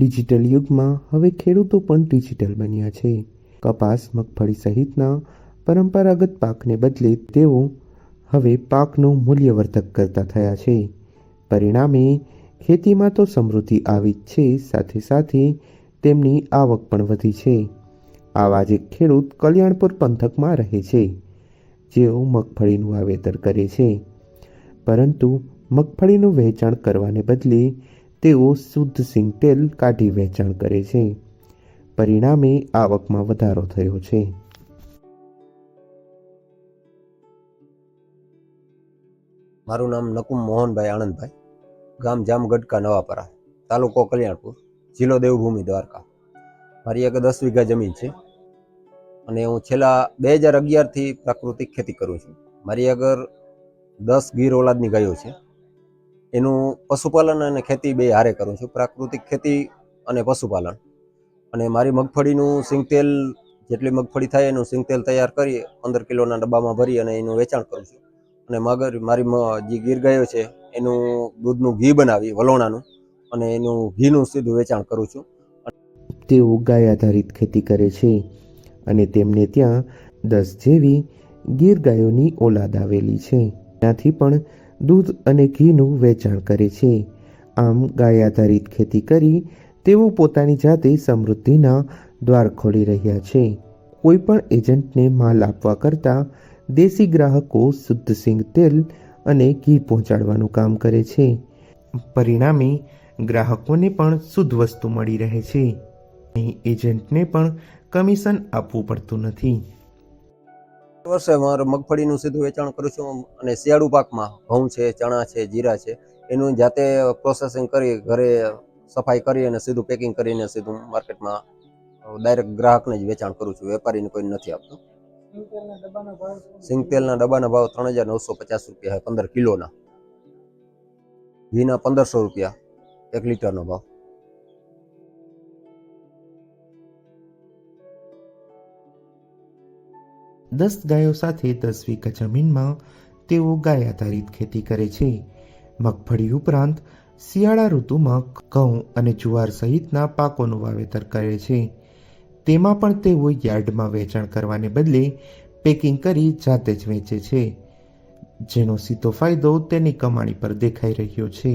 Digital યુગમાં હવે ખેડૂતો પણ ડિજિટલ બન્યા છે. કપાસ, મગફળી સહિતના પરંપરાગત પાકને બદલે તેઓ હવે પાકનું મૂલ્યવર્ધક કરતા થયા છે. પરિણામે ખેતીમાં તો સમૃદ્ધિ આવી જ છે, સાથે સાથે તેમની આવક પણ વધી છે. આવા જ એક ખેડૂત કલ્યાણપુર પંથકમાં રહે છે, જેઓ મગફળીનું વાવેતર કરે છે. પરંતુ મગફળીનું વેચાણ કરવાને બદલે તેઓ શુદ્ધ સિંગ તેલ કાઢી વેચાણ કરે છે. પરિણામે આવકમાં વધારો થયો છે. મારું નામ નકુમ મોહનભાઈ આણંદભાઈ, ગામ જામગઢકા નવાપરા, તાલુકો કલ્યાણપુર, જિલ્લો દેવભૂમિ દ્વારકા. મારી એક 10 વીઘા જમીન છે અને હું છેલ્લા 2011થી પ્રાકૃતિક ખેતી કરું છું. મારી આગળ 10 ગીર ઓલાદની ગાયો છે. એનું પશુપાલન અને ખેતી બે હારે કરું છું, પ્રાકૃતિક ખેતી અને પશુપાલન. અને મારી મગફળીનું સિંગતેલ, જેટલી મગફળી થાય એનું સિંગતેલ તૈયાર કરી 15 કિલોના ડબ્બામાં ભરી અને એનું વેચાણ કરું છું. અને મારી જે ગીર ગાયો છે એનું દૂધનું ઘી બનાવી વલોણાનું અને એનું ઘીનું સીધું વેચાણ કરું છું. તેઓ ગાય આધારિત ખેતી કરે છે અને તેમને ત્યાં 10 જેવી ગીર ગાયોની ઓલાદ આવેલી છે. ત્યાંથી પણ દૂધ અને ઘીનું વેચાણ કરે છે. આમ ગાય આધારિત ખેતી કરી તેઓ પોતાની જાતે સમૃદ્ધિના દ્વાર ખોલી રહ્યા છે. કોઈ પણ એજન્ટને માલ આપવા કરતાં દેશી ગ્રાહકો શુદ્ધ સિંગ તેલ અને ઘી પહોંચાડવાનું કામ કરે છે. પરિણામે ગ્રાહકોને પણ શુદ્ધ વસ્તુ મળી રહે છે. અહીં એજન્ટને પણ કમિશન આપવું પડતું નથી. વર્ષે મારે મગફળીનું સીધું વેચાણ કરું છું અને શિયાળુ પાકમાં ઘઉં છે, ચણા છે, જીરા છે, એનું જાતે પ્રોસેસિંગ કરી ઘરે સફાઈ કરી અને સીધું પેકિંગ કરીને સીધું માર્કેટમાં ડાયરેક્ટ ગ્રાહકને જ વેચાણ કરું છું, વેપારીને કોઈ નથી આપતો. સિંગતેલના ડબ્બાના ભાવ 3950 રૂપિયા છે 15 કિલોના. ઘીના 1500 રૂપિયા 1 લીટરનો ભાવ. દસ ગાયો સાથે 10 વીઘા જમીનમાં તેઓ ગાય આધારિત ખેતી કરે છે. મગફળી ઉપરાંત શિયાળા ઋતુમાં ઘઉં અને જુવાર સહિતના પાકોનું વાવેતર કરે છે. તેમાં પણ તેઓ યાર્ડમાં વેચાણ કરવાને બદલે પેકિંગ કરી જાતે જ વેચે છે, જેનો સીધો ફાયદો તેની કમાણી પર દેખાઈ રહ્યો છે.